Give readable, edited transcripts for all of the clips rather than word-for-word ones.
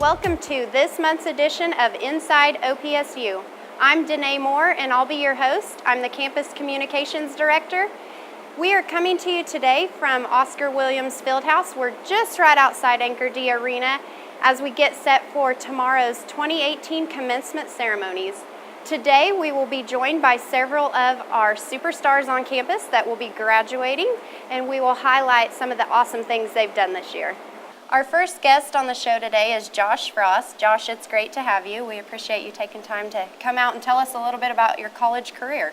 Welcome to this month's edition of Inside OPSU. I'm Danae Moore and I'll be your host. I'm the Campus Communications Director. We are coming to you today from Oscar Williams Fieldhouse. We're just right outside Anchor D Arena as we get set for tomorrow's 2018 commencement ceremonies. Today we will be joined by several of our superstars on campus that will be graduating, and we will highlight some of the awesome things they've done this year. Our first guest on the show today is Josh Frost. Josh, it's great to have you. We appreciate you taking time to come out and tell us a little bit about your college career.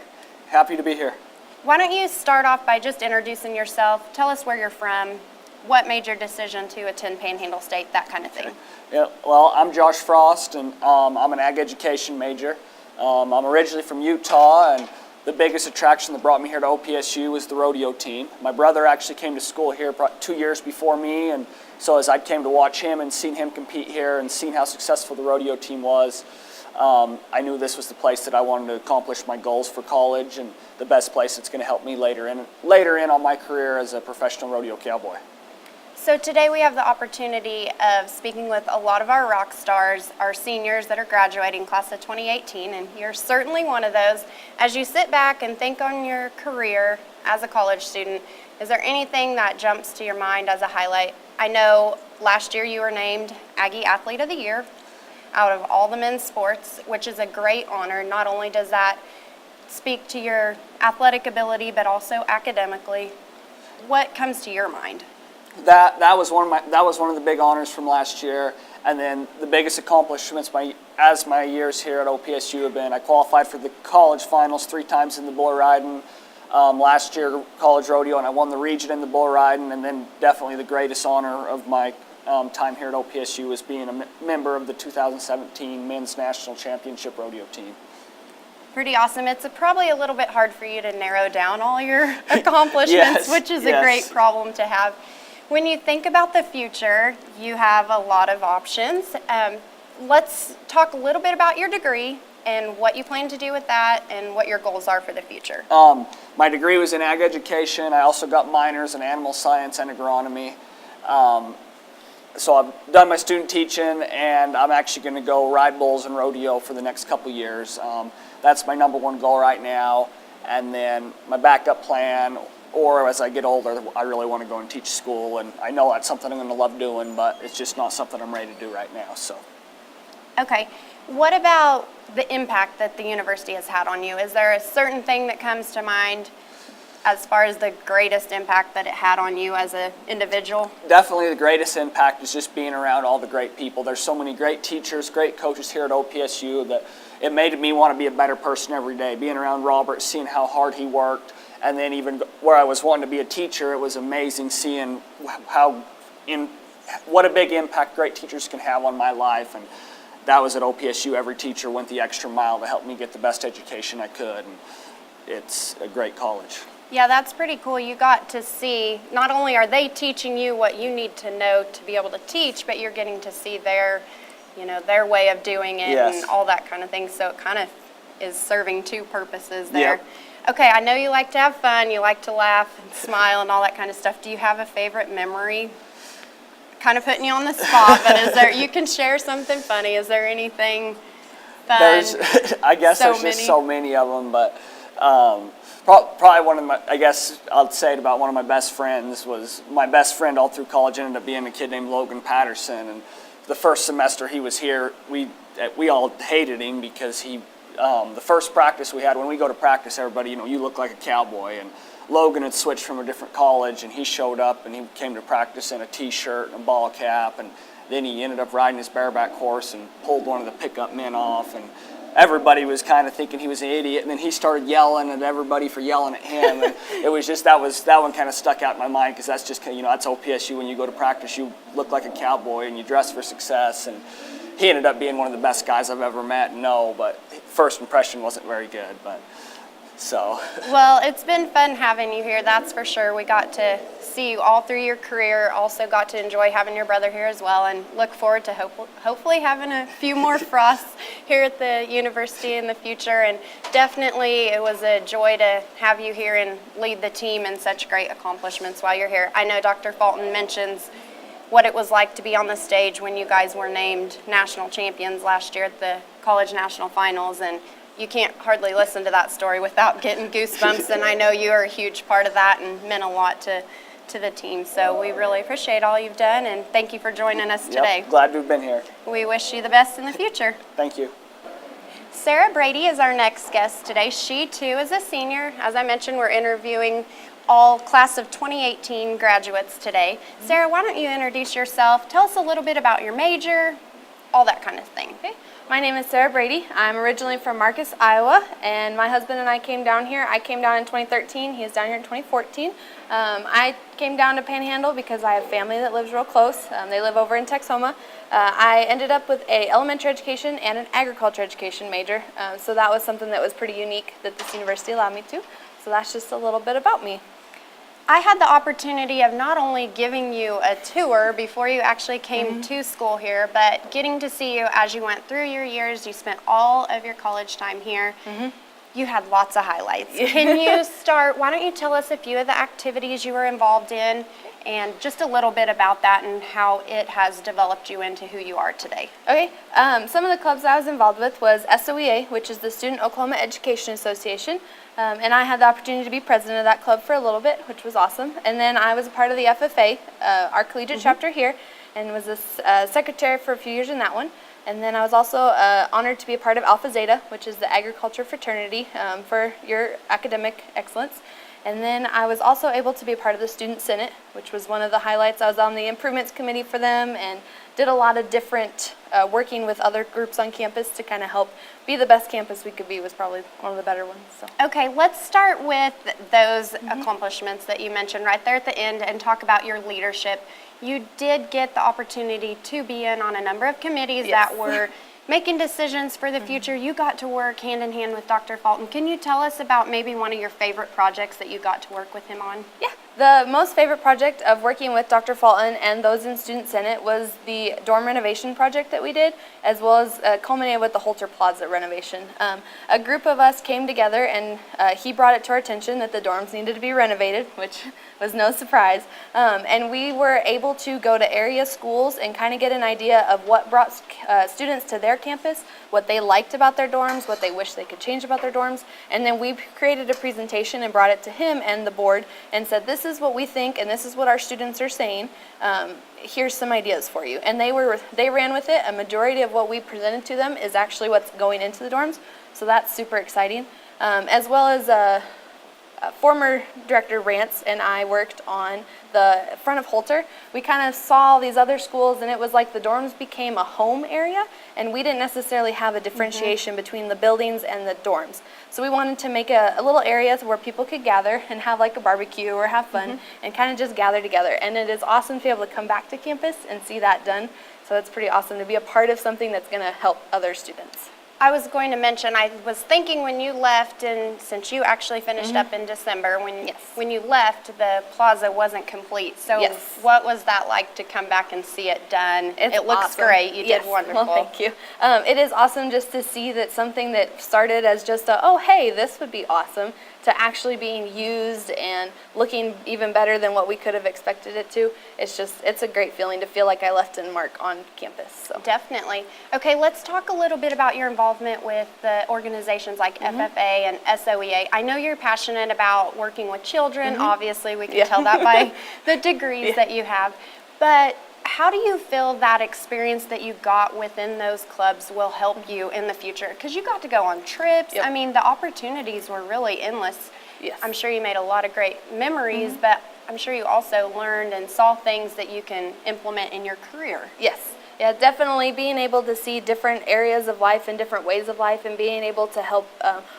Happy to be here. Why don't you start off by just introducing yourself, tell us where you're from, what made your decision to attend Panhandle State, that kind of thing. Okay. Yeah, well, I'm Josh Frost, and I'm an ag education major. I'm originally from Utah, and the biggest attraction that brought me here to OPSU was the rodeo team. My brother actually came to school here 2 years before me, and so as I came to watch him and seen him compete here and seen how successful the rodeo team was, I knew this was the place that I wanted to accomplish my goals for college, and the best place that's going to help me later in on my career as a professional rodeo cowboy. So today we have the opportunity of speaking with a lot of our rock stars, our seniors that are graduating class of 2018, and you're certainly one of those. As you sit back and think on your career as a college student, is there anything that jumps to your mind as a highlight? I know last year you were named Aggie Athlete of the Year out of all the men's sports, which is a great honor. Not only does that speak to your athletic ability, but also academically. What comes to your mind? That was one of the big honors from last year, and then the biggest accomplishments as my years here at OPSU have been. I qualified for the college finals 3 times in the bull riding. Last year, college rodeo, and I won the region in the bull riding, and then definitely the greatest honor of my time here at OPSU was being a member of the 2017 Men's National Championship Rodeo team. Pretty awesome. It's probably a little bit hard for you to narrow down all your accomplishments, Yes, which is yes. a great problem to have. When you think about the future, you have a lot of options. Let's talk a little bit about your degree and what you plan to do with that and what your goals are for the future. My degree was in ag education. I also got minors in animal science and agronomy. So I've done my student teaching, and I'm actually going to go ride bulls and rodeo for the next couple years. That's my #1 goal right now. And then my backup plan, or as I get older, I really want to go and teach school, and I know that's something I'm going to love doing, but it's just not something I'm ready to do right now. So. Okay. What about the impact that the university has had on you? Is there a certain thing that comes to mind as far as the greatest impact that it had on you as an individual? Definitely the greatest impact is just being around all the great people. There's so many great teachers, great coaches here at OPSU that it made me want to be a better person every day. Being around Robert, seeing how hard he worked, and then even where I was wanting to be a teacher, it was amazing seeing what a big impact great teachers can have on my life. And that was at OPSU. Every teacher went the extra mile to help me get the best education I could. And it's a great college. Yeah, that's pretty cool. You got to see, not only are they teaching you what you need to know to be able to teach, but you're getting to see their way of doing it. Yes. And all that kind of thing. So it kind of is serving 2 purposes there. Yep. Okay, I know you like to have fun, you like to laugh and smile and all that kind of stuff. Do you have a favorite memory? Kind of putting you on the spot, but you can share something funny. Is there anything fun? I guess there's just so many of them, but probably one of my, I guess I'll say it about one of my best friends was my best friend all through college ended up being a kid named Logan Patterson, and the first semester he was here, we all hated him because the first practice we had, when we go to practice, everybody, you look like a cowboy, and Logan had switched from a different college, and he showed up, and he came to practice in a t-shirt and a ball cap, and then he ended up riding his bareback horse and pulled one of the pickup men off, and everybody was kind of thinking he was an idiot, and then he started yelling at everybody for yelling at him, and it was just, that one kind of stuck out in my mind, because that's just, that's OPSU. When you go to practice, you look like a cowboy, and you dress for success, and he ended up being one of the best guys I've ever met. No, but first impression wasn't very good, but so. Well, it's been fun having you here, that's for sure. We got to see you all through your career, also got to enjoy having your brother here as well, and look forward to hopefully having a few more Frosts here at the university in the future. And definitely it was a joy to have you here and lead the team in such great accomplishments while you're here. I know Dr. Fulton mentions what it was like to be on the stage when you guys were named national champions last year at the college national finals, and you can't hardly listen to that story without getting goosebumps, and I know you are a huge part of that and meant a lot to the team. So we really appreciate all you've done, and thank you for joining us today. Yep, glad to have been here. We wish you the best in the future. Thank you. Sarah Brady is our next guest today. She too is a senior. As I mentioned, we're interviewing all class of 2018 graduates today. Sarah, why don't you introduce yourself? Tell us a little bit about your major, all that kind of thing. Okay. My name is Sarah Brady. I'm originally from Marcus, Iowa, and my husband and I came down here. I came down in 2013. He is down here in 2014. I came down to Panhandle because I have family that lives real close. They live over in Texoma. I ended up with an elementary education and an agriculture education major, so that was something that was pretty unique that this university allowed me to. So that's just a little bit about me. I had the opportunity of not only giving you a tour before you actually came to school here, but getting to see you as you went through your years. You spent all of your college time here. You had lots of highlights. Can you start, why don't you tell us a few of the activities you were involved in and just a little bit about that and how it has developed you into who you are today? Okay, some of the clubs I was involved with was SOEA, which is the Student Oklahoma Education Association, and I had the opportunity to be president of that club for a little bit, which was awesome. And then I was a part of the FFA, our collegiate chapter here, and was a secretary for a few years in that one. And then I was also honored to be a part of Alpha Zeta, which is the agriculture fraternity for your academic excellence. And then I was also able to be a part of the Student Senate, which was one of the highlights. I was on the improvements committee for them and did a lot of different working with other groups on campus to kind of help be the best campus we could be. Was probably one of the better ones. So. Okay, let's start with those accomplishments that you mentioned right there at the end and talk about your leadership. You did get the opportunity to be in on a number of committees that were making decisions for the future. You got to work hand in hand with Dr. Fulton. Can you tell us about maybe one of your favorite projects that you got to work with him on? Yeah. The most favorite project of working with Dr. Fulton and those in Student Senate was the dorm renovation project that we did, as well as culminated with the Holter Plaza renovation. A group of us came together and he brought it to our attention that the dorms needed to be renovated, which was no surprise. And we were able to go to area schools and kind of get an idea of what brought students to their campus, what they liked about their dorms, what they wish they could change about their dorms. And then we created a presentation and brought it to him and the board and said, this is what we think and this is what our students are saying. Here's some ideas for you. And they ran with it. A majority of what we presented to them is actually what's going into the dorms. So that's super exciting. As well as former director Rance and I worked on the front of Holter. We kind of saw these other schools and it was like the dorms became a home area and we didn't necessarily have a differentiation between the buildings and the dorms. So we wanted to make a little area where people could gather and have like a barbecue or have fun and kind of just gather together. And it is awesome to be able to come back to campus and see that done. So it's pretty awesome to be a part of something that's going to help other students. I was going to mention, I was thinking when you left, and since you actually finished up in December, when you left, the plaza wasn't complete. So what was that like to come back and see it done? It looks awesome. great. You did wonderful. Well, thank you. It is awesome just to see that something that started as just oh, hey, this would be awesome, to actually being used and looking even better than what we could have expected it to. It's a great feeling to feel like I left a mark on campus. So. Definitely. Okay, let's talk a little bit about your involvement with the organizations like FFA and SOEA. I know you're passionate about working with children. Obviously, we can tell that by the degrees that you have. But how do you feel that experience that you got within those clubs will help you in the future? Because you got to go on trips. I mean, the opportunities were really endless. I'm sure you made a lot of great memories, but I'm sure you also learned and saw things that you can implement in your career. Yes. Yeah, definitely being able to see different areas of life and different ways of life and being able to help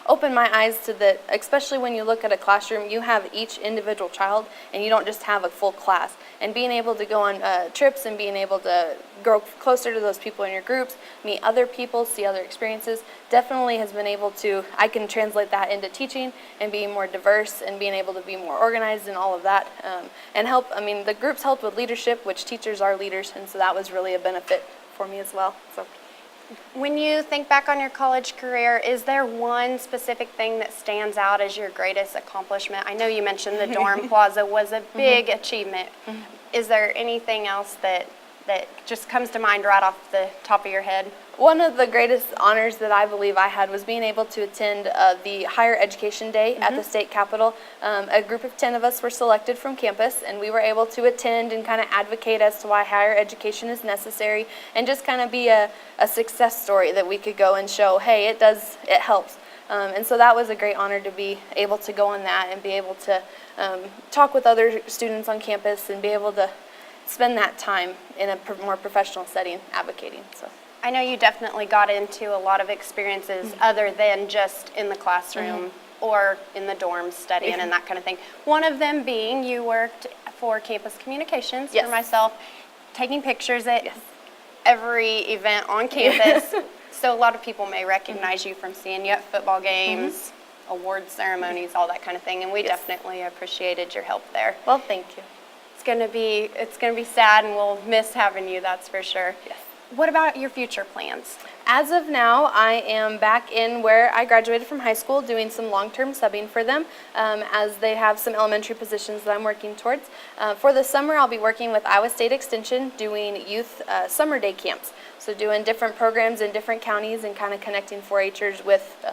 open my eyes to that, especially when you look at a classroom, you have each individual child and you don't just have a full class. And being able to go on trips and being able to grow closer to those people in your groups, meet other people, see other experiences, definitely has been able to, I can translate that into teaching and being more diverse and being able to be more organized and all of that. And help, I mean, the groups helped with leadership, which teachers are leaders, and so that was really a benefit for me as well. So. When you think back on your college career, is there one specific thing that stands out as your greatest accomplishment? I know you mentioned the dorm plaza was a big achievement, Is there anything else that just comes to mind right off the top of your head? One of the greatest honors that I believe I had was being able to attend the Higher Education Day at the state capitol. A group of 10 of us were selected from campus, and we were able to attend and kind of advocate as to why higher education is necessary, and just kind of be a success story that we could go and show, hey, it helps. And so that was a great honor to be able to go on that and be able to talk with other students on campus and be able to spend that time in a more professional setting advocating. So I know you definitely got into a lot of experiences other than just in the classroom or in the dorms studying and that kind of thing. One of them being you worked for campus communications for myself, taking pictures at every event on campus. So a lot of people may recognize you from seeing you at football games, award ceremonies, all that kind of thing, and we definitely appreciated your help there. well, thank you. It's gonna be sad, and we'll miss having you, that's for sure. Yes. What about your future plans? As of now, I am back in where I graduated from high school doing some long-term subbing for them as they have some elementary positions that I'm working towards. For the summer, I'll be working with Iowa State Extension doing youth summer day camps. So doing different programs in different counties and kind of connecting 4-Hers with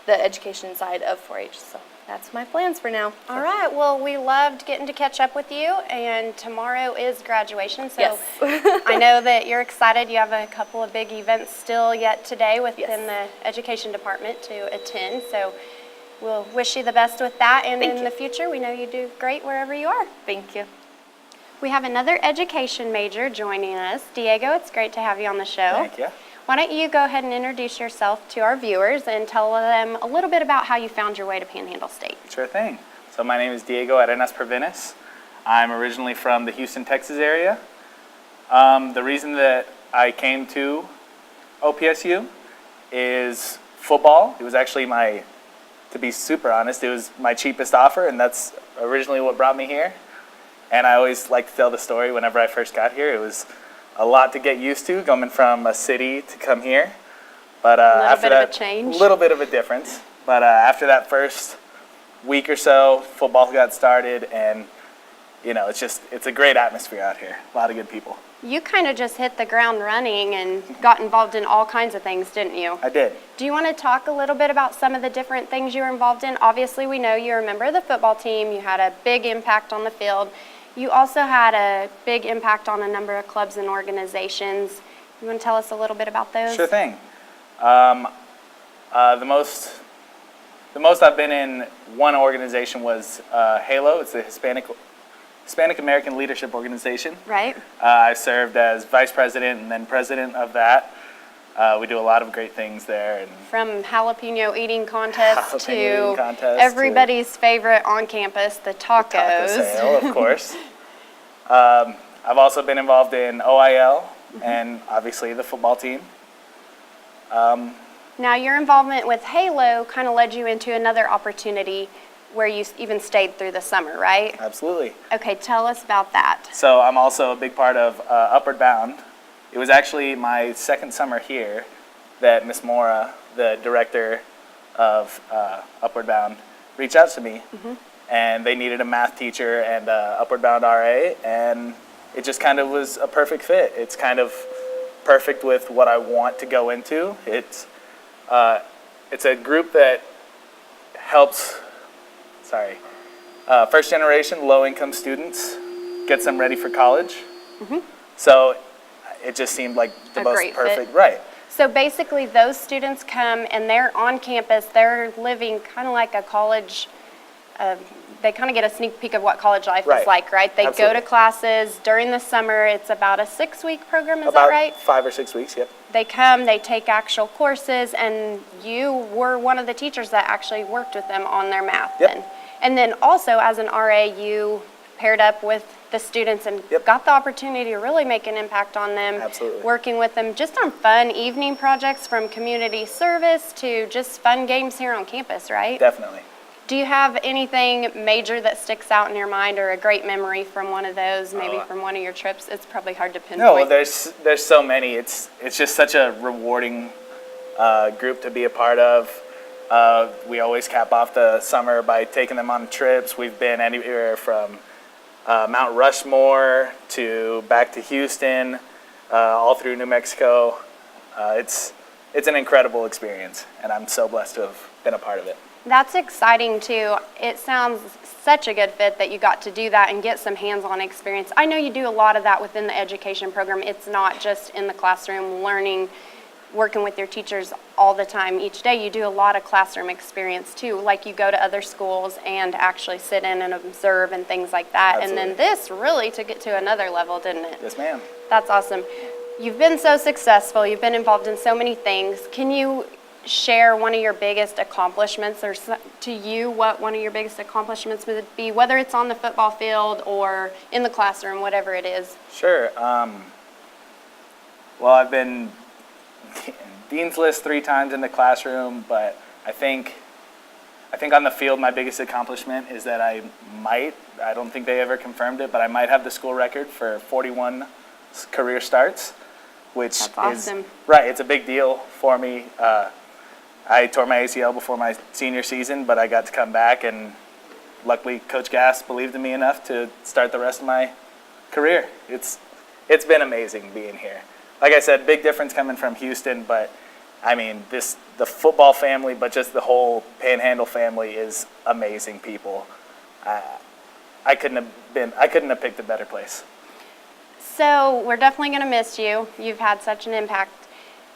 the education side of 4-H. So that's my plans for now. All right, well, we loved getting to catch up with you, and tomorrow is graduation, so Yes. I know that you're excited. You have a couple of big events still yet today within the education department to attend, so we'll wish you the best with that, and in the future, we know you do great wherever you are. Thank you. We have another education major joining us. Diego, it's great to have you on the show. Thank you. Why don't you go ahead and introduce yourself to our viewers and tell them a little bit about how you found your way to Panhandle State. Sure thing. So my name is Diego Arenas Pervinas. I'm originally from the Houston, Texas area. The reason that I came to OPSU is football. It was actually to be super honest, it was my cheapest offer, and that's originally what brought me here. And I always like to tell the story whenever I first got here. It was a lot to get used to, coming from a city to come here. But after that, a little bit of a difference. But after that first week or so, football got started, and it's a great atmosphere out here. A lot of good people. You kind of just hit the ground running and got involved in all kinds of things, didn't you? I did. Do you want to talk a little bit about some of the different things you were involved in? Obviously, we know you're a member of the football team. You had a big impact on the field. You also had a big impact on a number of clubs and organizations. You want to tell us a little bit about those? Sure thing. The most I've been in one organization was HALO. It's the Hispanic American Leadership Organization. Right. I served as vice president and then president of that. We do a lot of great things there. And from jalapeno eating contest eating contest everybody's favorite on campus, the tacos. Taco sale, of course. I've also been involved in OIL and obviously the football team. Now, your involvement with HALO kind of led you into another opportunity where you even stayed through the summer, right? Absolutely. Okay, tell us about that. So I'm also a big part of Upward Bound. It was actually my second summer here that Miss Mora, the director of Upward Bound, reached out to me, and they needed a math teacher and Upward Bound RA, and it just kind of was a perfect fit. It's kind of perfect with what I want to go into. It's a group that helps, first generation low-income students, gets them ready for college. So it just seemed like the most perfect, fit. Right. So basically those students come and they're on campus, they're living kind of like a college, they kind of get a sneak peek of what college life is like, right? They go to classes during the summer. It's about a 6-week program, is that right? About 5 or 6 weeks, yep. They come, they take actual courses, and you were one of the teachers that actually worked with them on their math. Yep. And then also as an RA, you paired up with the students and got the opportunity to really make an impact on them. Absolutely. Working with them just on fun evening projects from community service to just fun games here on campus, right? Definitely. Do you have anything major that sticks out in your mind or a great memory from one of those, maybe from one of your trips? It's probably hard to pinpoint. No, there's so many. It's just such a rewarding group to be a part of. We always cap off the summer by taking them on trips. We've been anywhere from Mount Rushmore to back to Houston, all through New Mexico. It's an incredible experience, and I'm so blessed to have been a part of it. That's exciting too. It sounds such a good fit that you got to do that and get some hands-on experience. I know you do a lot of that within the education program. It's not just in the classroom learning, working with your teachers all the time each day. You do a lot of classroom experience too, like you go to other schools and actually sit in and observe and things like that. Absolutely. And then this really took it to another level, didn't it? Yes, ma'am. That's awesome. You've been so successful. You've been involved in so many things. Can you share one of your biggest accomplishments, or to you what one of your biggest accomplishments would be, whether it's on the football field or in the classroom, whatever it is? Sure. Well, I've been Dean's List 3 times in the classroom, but I think on the field my biggest accomplishment is that I don't think they ever confirmed it, but I might have the school record for 41 career starts, which That's awesome. is right. It's a big deal for me. I tore my ACL before my senior season, but I got to come back, and luckily Coach Gass believed in me enough to start the rest of my career. It's been amazing being here. Like I said, big difference coming from Houston, but I mean, the football family, but just the whole Panhandle family is amazing people. I couldn't have picked a better place. So we're definitely going to miss you. You've had such an impact.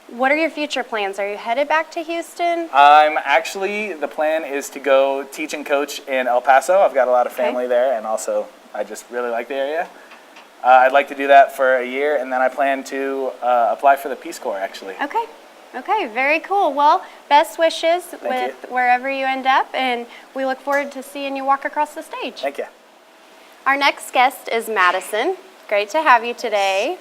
What are your future plans? Are you headed back to Houston? The plan is to go teach and coach in El Paso. I've got a lot of family there, and also I just really like the area. I'd like to do that for a year, and then I plan to apply for the Peace Corps, actually. Okay, very cool. Well, best wishes Thank with you. wherever you end up, and we look forward to seeing you walk across the stage. Thank you. Our next guest is Madison. Great to have you today.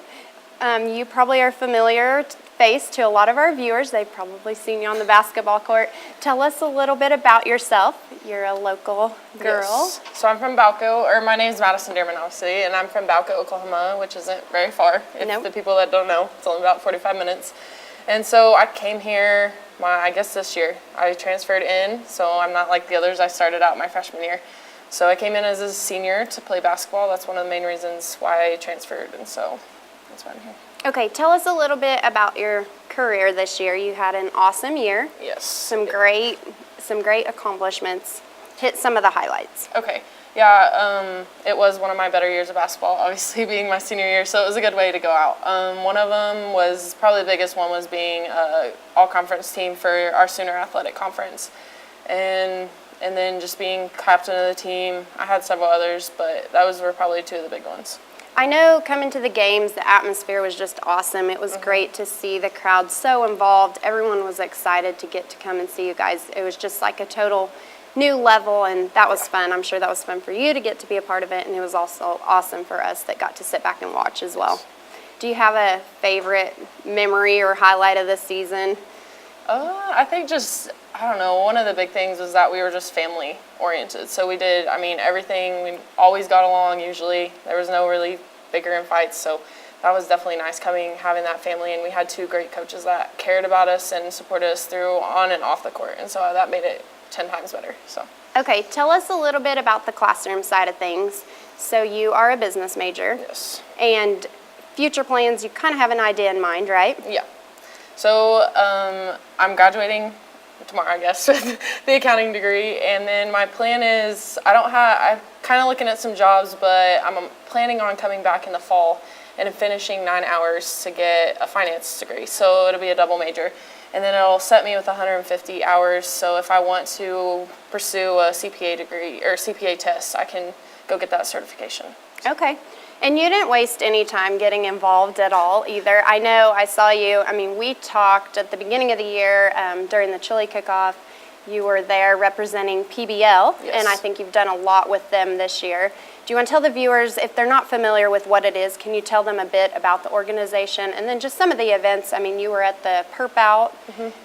You probably are familiar face to a lot of our viewers. They've probably seen you on the basketball court. Tell us a little bit about yourself. You're a local girl. Yes. So I'm from Balco, or my name's Madison Dearman, obviously, and I'm from Balco, Oklahoma, which isn't very far. If Nope. the people that don't know, it's only about 45 minutes. And so I came here, I guess this year. I transferred in, so I'm not like the others. I started out my freshman year. So I came in as a senior to play basketball. That's one of the main reasons why I transferred, and so that's why I'm here. Okay, tell us a little bit about your career this year. You had an awesome year. Yes. Some great accomplishments. Hit some of the highlights. Okay. Yeah, it was one of my better years of basketball, obviously being my senior year, so it was a good way to go out. One of them was, probably the biggest one, was being an all-conference team for our Sooner Athletic Conference. And then just being captain of the team. I had several others, but those were probably two of the big ones. I know coming to the games, the atmosphere was just awesome. It was great to see the crowd so involved. Everyone was excited to get to come and see you guys. It was just like a total new level, and that was fun. I'm sure that was fun for you to get to be a part of it, and it was also awesome for us that got to sit back and watch as well. Do you have a favorite memory or highlight of this season? I think I don't know, one of the big things was that we were just family oriented. So we did, everything, we always got along usually. There was no really bickering fights, so that was definitely nice having that family, and we had two great coaches that cared about us and supported us through on and off the court, and so that made it 10 times better. So. Okay, tell us a little bit about the classroom side of things. So you are a business major. Yes. And future plans, you kind of have an idea in mind, right? Yeah. So I'm graduating tomorrow, I guess, with the accounting degree, and then my plan is I'm kind of looking at some jobs, but I'm planning on coming back in the fall and finishing 9 hours to get a finance degree. So it'll be a double major. And then it'll set me with 150 hours. So if I want to pursue a CPA degree or CPA test, I can go get that certification. Okay. And you didn't waste any time getting involved at all either. I know I saw you, we talked at the beginning of the year during the chili cook-off. You were there representing PBL, Yes. and I think you've done a lot with them this year. Do you want to tell the viewers, if they're not familiar with what it is, can you tell them a bit about the organization and then just some of the events? You were at the Perp Out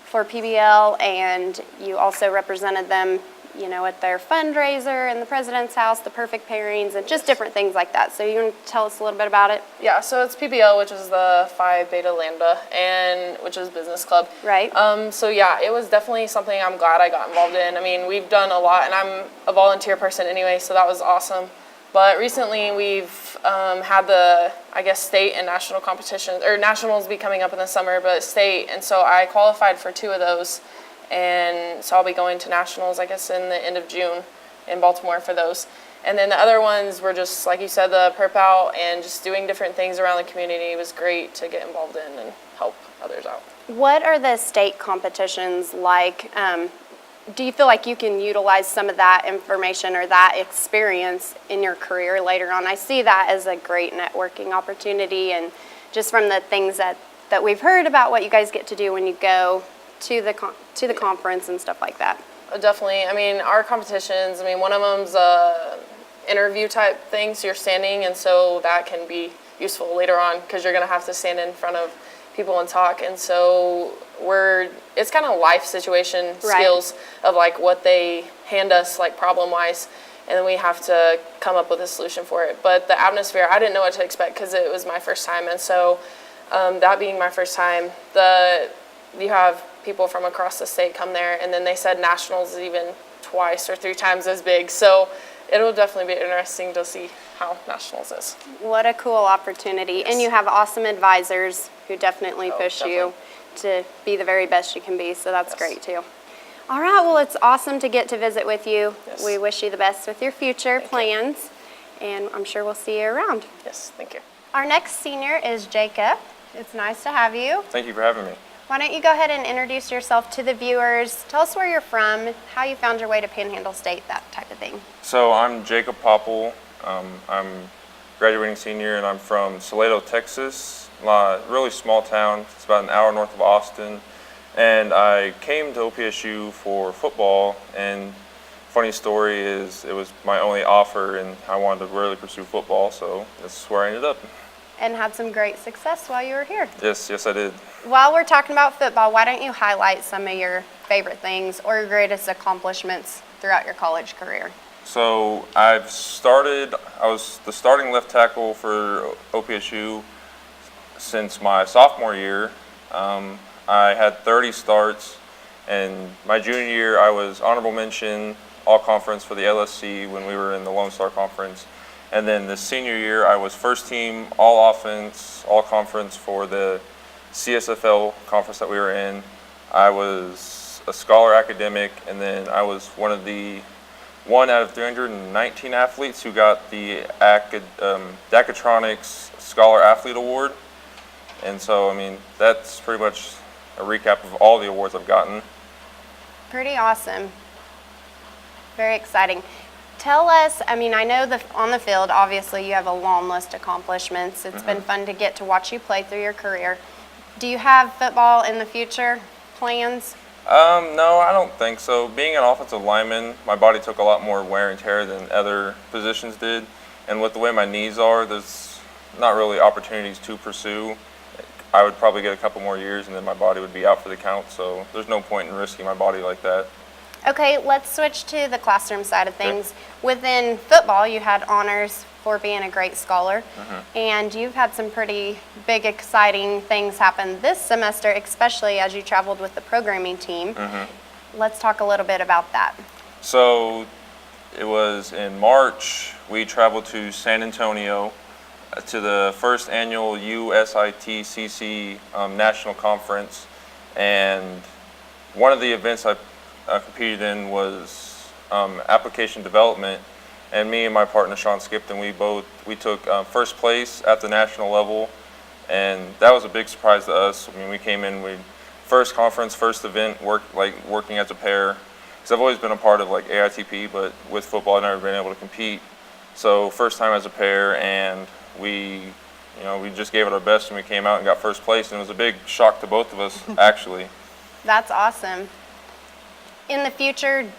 for PBL, and you also represented them, at their fundraiser in the President's House, the Perfect Pairings, and just different things like that. So you want to tell us a little bit about it? Yeah, so it's PBL, which is the Phi Beta Lambda, and which is business club. Right. So yeah, it was definitely something I'm glad I got involved in. We've done a lot, and I'm a volunteer person anyway, so that was awesome. But recently we've had the, I guess, state and national competitions, or nationals be coming up in the summer, but state. And so I qualified for 2 of those. And so I'll be going to nationals, I guess, in the end of June in Baltimore for those. And then the other ones were just, like you said, the perp out and just doing different things around the community. It was great to get involved in and help others out. What are the state competitions like? Do you feel like you can utilize some of that information or that experience in your career later on? I see that as a great networking opportunity, and just from the things that we've heard about what you guys get to do when you go to the conference and stuff like that. Definitely. I mean, our competitions, I mean, one of them's interview type thing, so you're standing, and so that can be useful later on because you're going to have to stand in front of people and talk. And so it's kind of life situation skills of like what they hand us, like problem wise, and then we have to come up with a solution for it. But the atmosphere, I didn't know what to expect because it was my first time. And so that being my first time, you have people from across the state come there, and then they said nationals is even twice or 3 times as big. So it'll definitely be interesting to see how nationals is. What a cool opportunity. Yes. And you have awesome advisors who definitely push you to be the very best you can be, so that's great too. All right, well, it's awesome to get to visit with you. Yes. We wish you the best with your future plans, and I'm sure we'll see you around. Yes, thank you. Our next senior is Jacob. It's nice to have you. Thank you for having me. Why don't you go ahead and introduce yourself to the viewers. Tell us where you're from, how you found your way to Panhandle State, that type of thing. So I'm Jacob Popple. I'm graduating senior, and I'm from Salado, Texas. Really small town. It's about an hour north of Austin. And I came to OPSU for football, and funny story is it was my only offer, and I wanted to really pursue football, so that's where I ended up. And had some great success while you were here. Yes, I did. While we're talking about football, why don't you highlight some of your favorite things or your greatest accomplishments throughout your college career? So I was the starting left tackle for OPSU since my sophomore year. I had 30 starts, and my junior year I was honorable mention all conference for the LSC when we were in the Lone Star Conference. And then the senior year, I was first team, all offense, all conference for the CSFL conference that we were in. I was a scholar academic, and then I was one out of 319 athletes who got the Dacatronics Scholar Athlete Award. And so, I mean, that's pretty much a recap of all the awards I've gotten. Pretty awesome. Very exciting. Tell us, I mean, I know on the field, obviously, you have a long list of accomplishments. It's been fun to get to watch you play through your career. Do you have football in the future plans? No, I don't think so. Being an offensive lineman, my body took a lot more wear and tear than other positions did. And with the way my knees are, there's not really opportunities to pursue. I would probably get a couple more years, and then my body would be out for the count. So there's no point in risking my body like that. Okay, let's switch to the classroom side of things. Within football, you had honors for being a great scholar, and you've had some pretty big, exciting things happen this semester, especially as you traveled with the programming team. Let's talk a little bit about that. So it was in March, we traveled to San Antonio to the first annual USITCC National Conference, and one of the events I competed in was application development, and me and my partner Sean Skipton, we took first place at the national level, and that was a big surprise to us. I mean, we came in, first conference, first event, working as a pair, because I've always been a part of like AITP, but with football I've never been able to compete. So first time as a pair, and we just gave it our best, and we came out and got first place, and it was a big shock to both of us actually. That's awesome. In the future,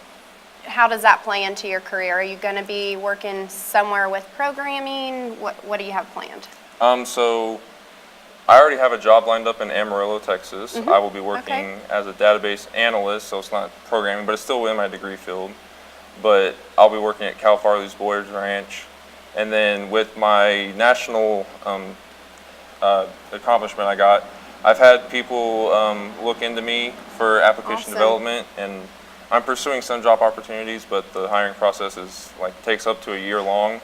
how does that play into your career? Are you going to be working somewhere with programming? What do you have planned? So I already have a job lined up in Amarillo, Texas. I will be working as a database analyst, so it's not programming, but it's still in my degree field. But I'll be working at Cal Farley's Boyers Ranch. And then with my national accomplishment I got, I've had people look into me for application development, and I'm pursuing some job opportunities, but the hiring process takes up to a year long.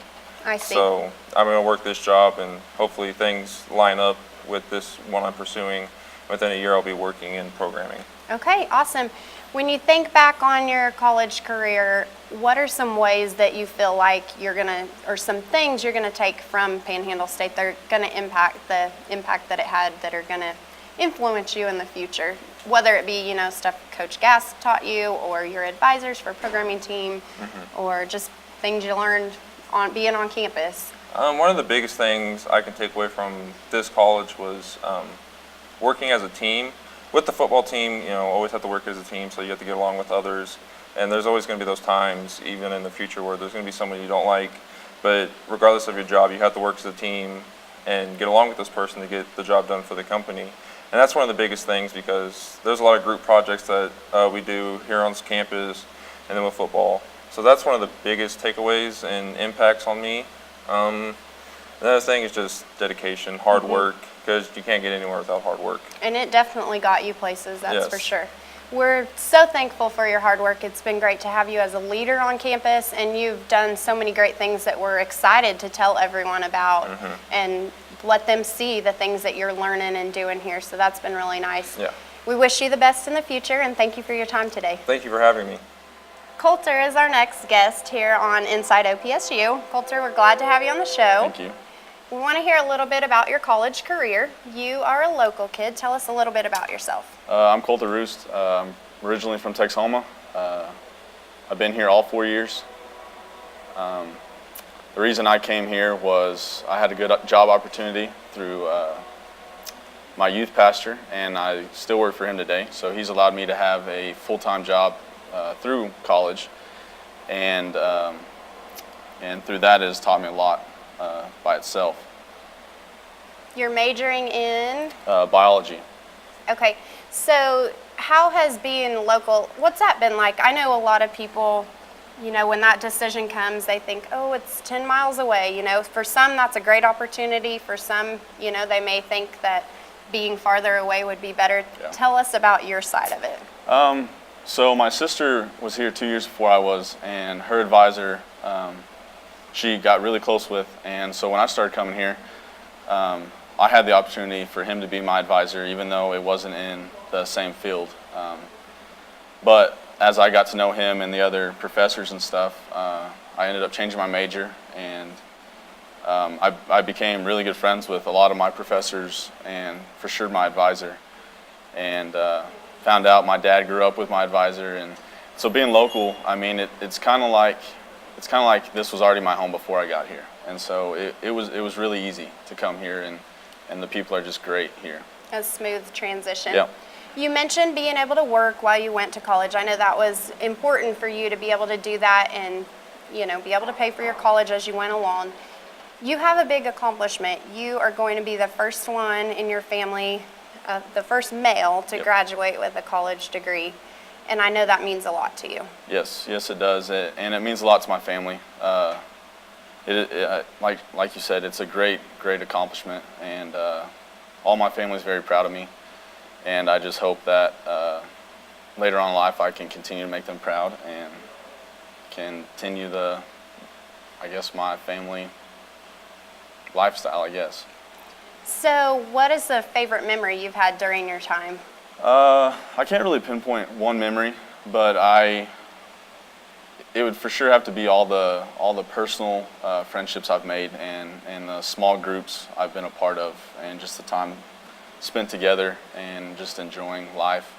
I see. So I'm going to work this job, and hopefully things line up with this one I'm pursuing. Within a year, I'll be working in programming. Okay, awesome. When you think back on your college career, what are some ways that you feel like you're gonna, or some things you're gonna take from Panhandle State that are gonna impact the impact that it had, that are gonna influence you in the future? Whether it be, stuff Coach Gass taught you, or your advisors for programming team, or just things you learned on being on campus. One of the biggest things I can take away from this college was working as a team. With the football team, always have to work as a team, so you have to get along with others. And there's always going to be those times, even in the future, where there's going to be someone you don't like. But regardless of your job, you have to work as a team and get along with this person to get the job done for the company. And that's one of the biggest things, because there's a lot of group projects that we do here on this campus and then with football. So that's one of the biggest takeaways and impacts on me. Another thing is just dedication, hard work, because you can't get anywhere without hard work. And it definitely got you places, that's Yes. for sure. We're so thankful for your hard work. It's been great to have you as a leader on campus, and you've done so many great things that we're excited to tell everyone about and let them see the things that you're learning and doing here. So that's been really nice. Yeah. We wish you the best in the future, and thank you for your time today. Thank you for having me. Coulter is our next guest here on Inside OPSU. Coulter, we're glad to have you on the show. Thank you. We want to hear a little bit about your college career. You are a local kid. Tell us a little bit about yourself. I'm Coulter Roost. I'm originally from Texoma. I've been here all 4 years. The reason I came here was I had a good job opportunity through my youth pastor, and I still work for him today. So he's allowed me to have a full-time job through college, and through that it has taught me a lot by itself. You're majoring in? Biology. Okay, so how has being local, what's that been like? I know a lot of people, when that decision comes, they think, oh, it's 10 miles away. For some, that's a great opportunity. For some, they may think that being farther away would be better. Yeah. Tell us about your side of it. So my sister was here 2 years before I was, and her advisor, she got really close with, and so when I started coming here, I had the opportunity for him to be my advisor, even though it wasn't in the same field. But as I got to know him and the other professors and stuff, I ended up changing my major, and I became really good friends with a lot of my professors, and for sure my advisor. And found out my dad grew up with my advisor, and so being local, I mean, it's kind of like this was already my home before I got here, and so it was really easy to come here, and the people are just great here. A smooth transition. Yeah. You mentioned being able to work while you went to college. I know that was important for you to be able to do that and, be able to pay for your college as you went along. You have a big accomplishment. You are going to be the first one in your family, the first male to Yep. graduate with a college degree. And I know that means a lot to you. Yes, it does, and it means a lot to my family. Like you said, it's a great accomplishment, and all my family's very proud of me. And I just hope that later on in life I can continue to make them proud and continue my family lifestyle, I guess. So what is the favorite memory you've had during your time? I can't really pinpoint one memory, but it would for sure have to be all the personal friendships I've made, and the small groups I've been a part of, and just the time spent together and just enjoying life.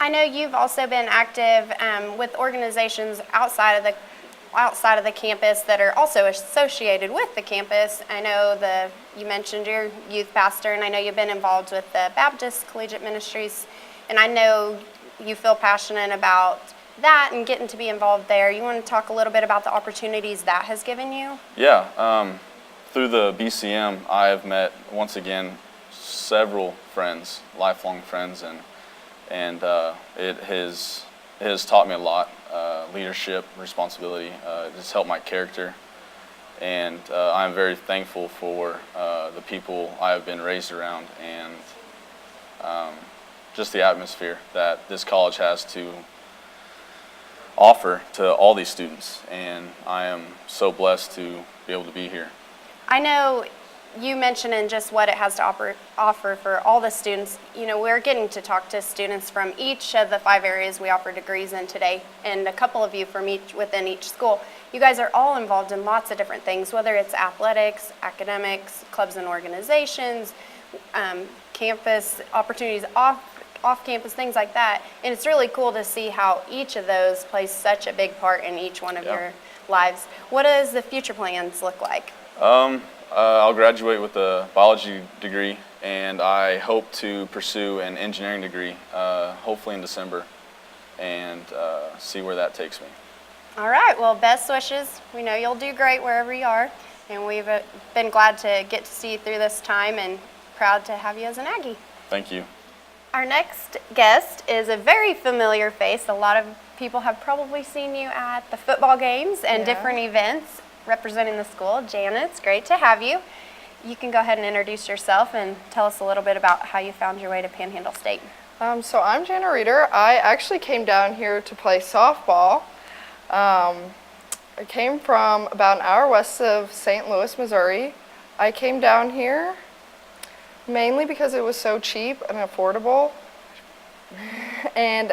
I know you've also been active with organizations outside of the campus that are also associated with the campus. I know you mentioned your youth pastor, and I know you've been involved with the Baptist Collegiate Ministries, and I know you feel passionate about that and getting to be involved there. You want to talk a little bit about the opportunities that has given you? Yeah, through the BCM, I have met, once again, several friends, lifelong friends, and it has taught me a lot, leadership, responsibility. It has helped my character, and I'm very thankful for the people I have been raised around, and just the atmosphere that this college has to offer to all these students, and I am so blessed to be able to be here. I know you mentioned in just what it has to offer for all the students. You know, we're getting to talk to students from each of the 5 areas we offer degrees in today, and a couple of you from within each school. You guys are all involved in lots of different things, whether it's athletics, academics, clubs and organizations, campus opportunities off campus, things like that. And it's really cool to see how each of those plays such a big part in each one of your lives. What does the future plans look like? I'll graduate with a biology degree, and I hope to pursue an engineering degree, hopefully in December, and see where that takes me. All right, well, best wishes. We know you'll do great wherever you are, and we've been glad to get to see you through this time and proud to have you as an Aggie. Thank you. Our next guest is a very familiar face. A lot of people have probably seen you at the football games and different events representing the school. Janet, it's great to have you. You can go ahead and introduce yourself and tell us a little bit about how you found your way to Panhandle State. So I'm Janet Reeder. I actually came down here to play softball. I came from about an hour west of St. Louis, Missouri. I came down here mainly because it was so cheap and affordable. And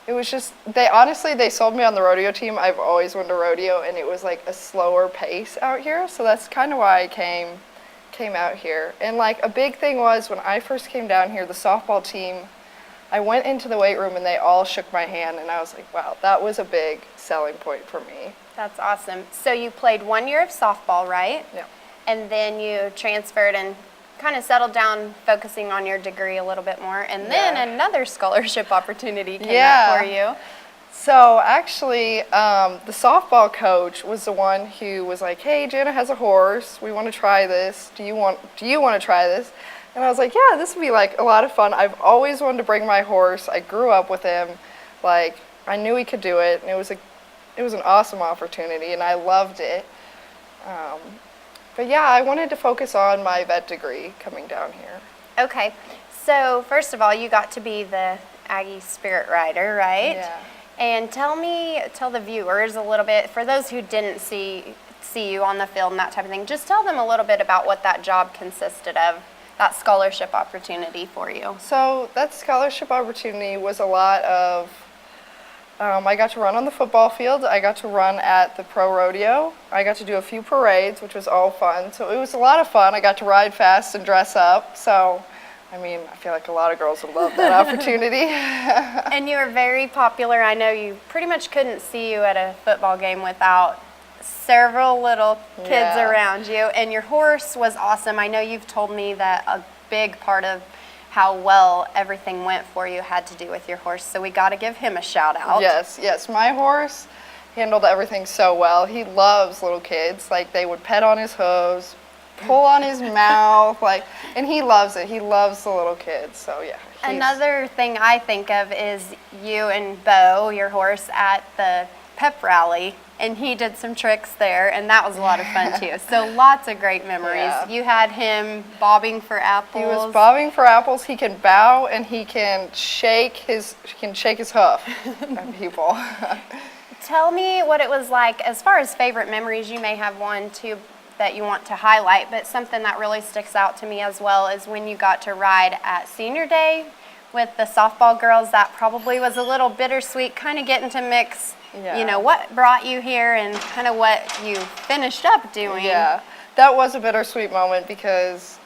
it was just, they sold me on the rodeo team. I've always wanted to rodeo, and it was like a slower pace out here. So that's kind of why I came out here. And like a big thing was when I first came down here, the softball team, I went into the weight room and they all shook my hand, and I was like, wow, that was a big selling point for me. That's awesome. So you played 1 year of softball, right? Yeah. And then you transferred and kind of settled down focusing on your degree a little bit more. And then another scholarship opportunity came up for you. So actually, the softball coach was the one who was like, hey, Jana has a horse. We want to try this. Do you want to try this? And I was like, yeah, this would be like a lot of fun. I've always wanted to bring my horse. I grew up with him. Like, I knew he could do it. And it was an awesome opportunity, and I loved it. But yeah, I wanted to focus on my vet degree coming down here. Okay, so first of all, you got to be the Aggie Spirit Rider, right? Yeah. And tell the viewers a little bit, for those who didn't see you on the field and that type of thing, just tell them a little bit about what that job consisted of, that scholarship opportunity for you. So that scholarship opportunity was a lot of, I got to run on the football field. I got to run at the pro rodeo. I got to do a few parades, which was all fun. So it was a lot of fun. I got to ride fast and dress up. So, I mean, I feel like a lot of girls would love that opportunity. And you were very popular. I know you pretty much couldn't see you at a football game without several little kids around you. And your horse was awesome. I know you've told me that a big part of how well everything went for you had to do with your horse, so we got to give him a shout out. Yes, my horse handled everything so well. He loves little kids. Like, they would pet on his hooves, pull on his mouth, like, and he loves it. He loves the little kids, so yeah. Another thing I think of is you and Bo, your horse, at the pep rally, and he did some tricks there, and that was a lot of fun too. So lots of great memories. Yeah. You had him bobbing for apples. He was bobbing for apples. He can bow, and he can shake his hoof at people. Tell me what it was like as far as favorite memories. You may have one too that you want to highlight, but something that really sticks out to me as well is when you got to ride at senior day with the softball girls. That probably was a little bittersweet, kind of getting to mix you know, what brought you here and kind of what you finished up doing. Yeah, that was a bittersweet moment because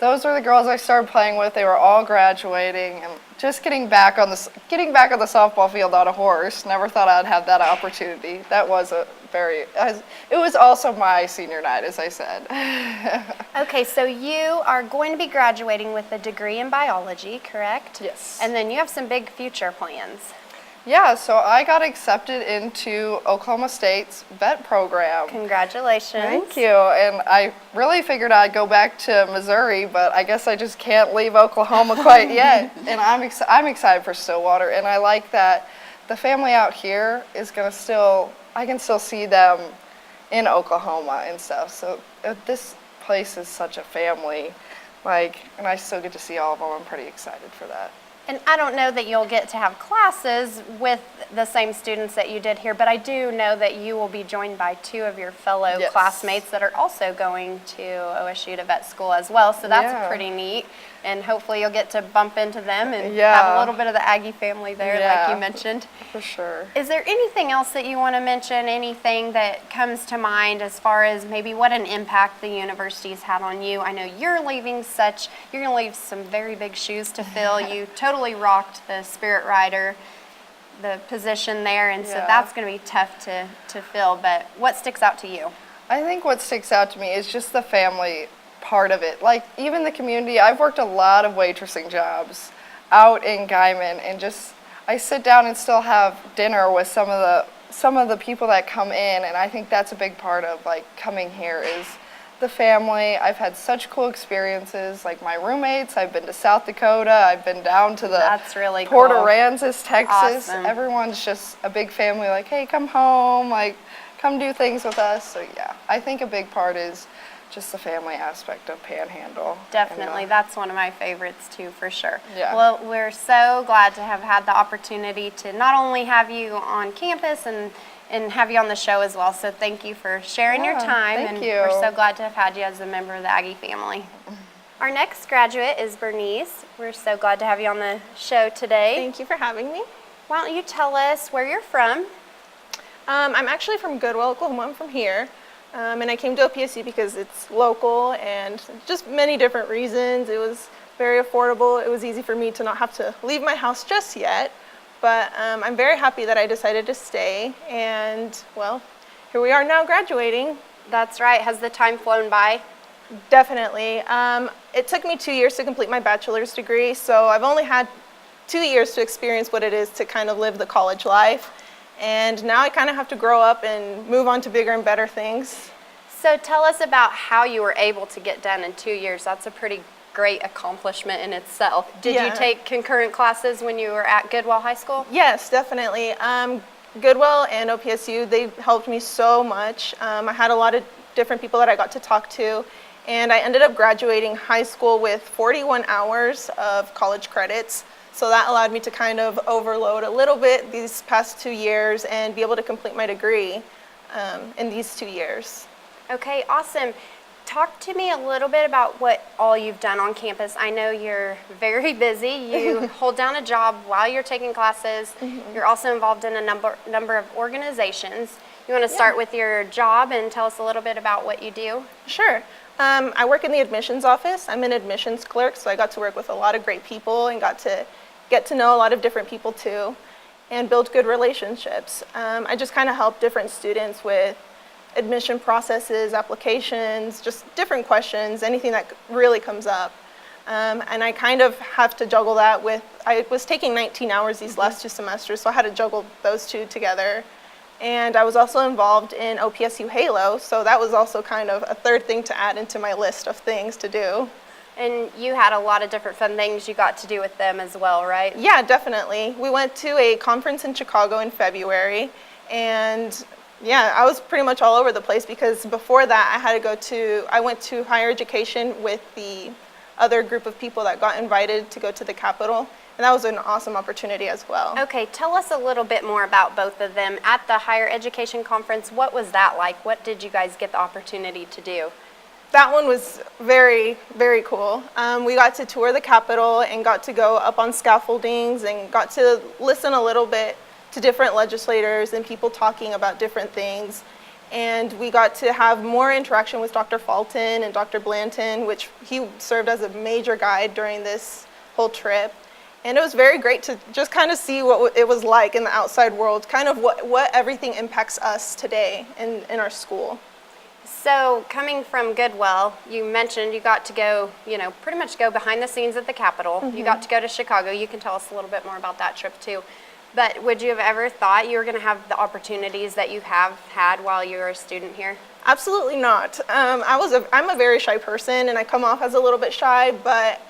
those were the girls I started playing with. They were all graduating, and just getting back on the softball field on a horse. Never thought I'd have that opportunity. That was it was also my senior night, as I said. Okay, so you are going to be graduating with a degree in biology, correct? Yes. And then you have some big future plans. Yeah, so I got accepted into Oklahoma State's vet program. Congratulations. Thank you. And I really figured I'd go back to Missouri, but I guess I just can't leave Oklahoma quite yet. And I'm excited for Stillwater, and I like that the family out here is I can still see them in Oklahoma and stuff. So this place is such a family, and I still get to see all of them. I'm pretty excited for that. And I don't know that you'll get to have classes with the same students that you did here, but I do know that you will be joined by 2 of your fellow Yes. classmates that are also going to OSU to vet school as well, so that's Yeah. pretty neat. And hopefully you'll get to bump into them and have Yeah. a little bit of the Aggie family there, like Yeah. you mentioned. For sure. Is there anything else that you want to mention, anything that comes to mind as far as maybe what an impact the university's had on you? I know you're leaving you're going to leave some very big shoes to fill. You totally rocked the Spirit Rider, the position there, and so Yeah. that's going to be tough to fill, but what sticks out to you? I think what sticks out to me is just the family part of it. Like, even the community, I've worked a lot of waitressing jobs out in Guyman, and just, I sit down and still have dinner with some of the people that come in, and I think that's a big part of, like, coming here is the family. I've had such cool experiences, like my roommates. I've been to South Dakota. I've been down to the That's really Port cool. Aransas, Texas. Awesome. Everyone's just a big family, like, hey, come home, like, come do things with us. So yeah, I think a big part is just the family aspect of Panhandle. Definitely, And, that's one of my favorites too, for sure. Yeah. Well, we're so glad to have had the opportunity to not only have you on campus and have you on the show as well. So thank you for sharing your Yeah, time, thank and you. we're so glad to have had you as a member of the Aggie family. Our next graduate is Bernice. We're so glad to have you on the show today. Thank you for having me. Why don't you tell us where you're from? I'm actually from Goodwell, Oklahoma. I'm from here. And I came to OPSU because it's local and just many different reasons. It was very affordable. It was easy for me to not have to leave my house just yet. But I'm very happy that I decided to stay. And, well, here we are now graduating. That's right. Has the time flown by? Definitely. It took me 2 years to complete my bachelor's degree, so I've only had 2 years to experience what it is to kind of live the college life. And now I kind of have to grow up and move on to bigger and better things. So tell us about how you were able to get done in 2 years. That's a pretty great accomplishment in itself. Did you Yeah. take concurrent classes when you were at Goodwell High School? Yes, definitely. Goodwell and OPSU, they helped me so much. I had a lot of different people that I got to talk to, and I ended up graduating high school with 41 hours of college credits. So that allowed me to kind of overload a little bit these past 2 years and be able to complete my degree in these 2 years. Okay, awesome. Talk to me a little bit about what all you've done on campus. I know you're very busy. You hold down a job while you're taking classes. You're also involved in a number of organizations. You want to start with your job and tell us a little bit about what you do? Sure. I work in the admissions office. I'm an admissions clerk, so I got to work with a lot of great people and got to get to know a lot of different people too and build good relationships. I just kind of help different students with admission processes, applications, just different questions, anything that really comes up. And I kind of have to juggle that with, I was taking 19 hours these last 2 semesters, so I had to juggle those 2 together. And I was also involved in OPSU Halo, so that was also kind of a third thing to add into my list of things to do. And you had a lot of different fun things you got to do with them as well, right? Yeah, definitely. We went to a conference in Chicago in February, and yeah, I was pretty much all over the place because before that I went to higher education with the other group of people that got invited to go to the Capitol, and that was an awesome opportunity as well. Okay, tell us a little bit more about both of them. At the higher education conference, what was that like? What did you guys get the opportunity to do? That one was very, very cool. We got to tour the Capitol and got to go up on scaffoldings and got to listen a little bit to different legislators and people talking about different things. And we got to have more interaction with Dr. Fulton and Dr. Blanton, which he served as a major guide during this whole trip. And it was very great to just kind of see what it was like in the outside world, kind of what everything impacts us today in our school. So coming from Goodwell, you mentioned you got to go, pretty much go behind the scenes at the Capitol. You got to go to Chicago. You can tell us a little bit more about that trip too. But would you have ever thought you were going to have the opportunities that you have had while you were a student here? Absolutely not. I'm a very shy person, and I come off as a little bit shy, but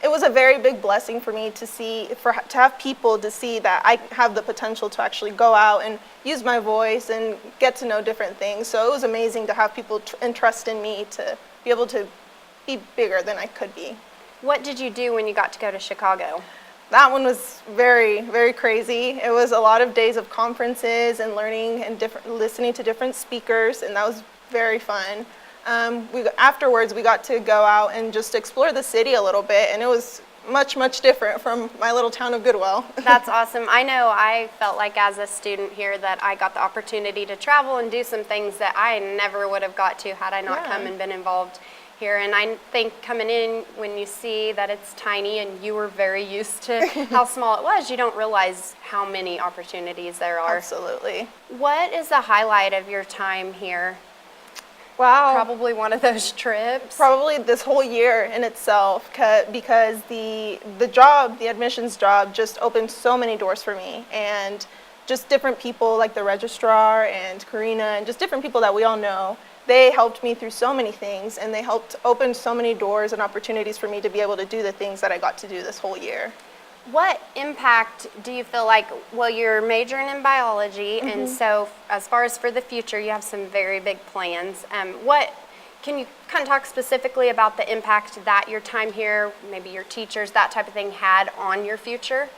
it was a very big blessing for me to have people to see that I have the potential to actually go out and use my voice and get to know different things. So it was amazing to have people entrust in me to be able to be bigger than I could be. What did you do when you got to go to Chicago? that one was very, very crazy. It was a lot of days of conferences and learning and listening to different speakers, and that was very fun. Afterwards, we got to go out and just explore the city a little bit, and it was much, much different from my little town of Goodwell. That's awesome. I know I felt like as a student here that I got the opportunity to travel and do some things that I never would have got to had I not come and been involved here. And I think coming in, when you see that it's tiny and you were very used to how small it was, you don't realize how many opportunities there are. Absolutely. What is the highlight of your time here? Wow. Probably one of those trips. Probably this whole year in itself, because the admissions job just opened so many doors for me, and just different people like the registrar and Karina and just different people that we all know. They helped me through so many things, and they helped open so many doors and opportunities for me to be able to do the things that I got to do this whole year. What impact do you feel like, well, you're majoring in biology, and so as far as for the future, you have some very big plans. Can you kind of talk specifically about the impact that your time here, maybe your teachers, that type of thing had on your future?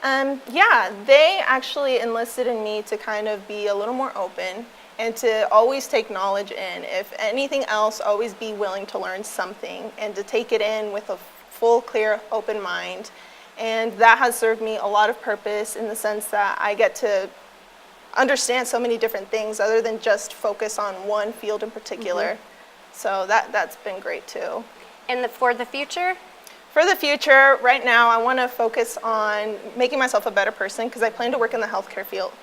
Yeah, they actually enlisted in me to kind of be a little more open and to always take knowledge in. If anything else, always be willing to learn something and to take it in with a full, clear, open mind. And that has served me a lot of purpose in the sense that I get to understand so many different things other than just focus on one field in particular. So that's been great too. And for the future? For the future, right now, I want to focus on making myself a better person because I plan to work in the healthcare field.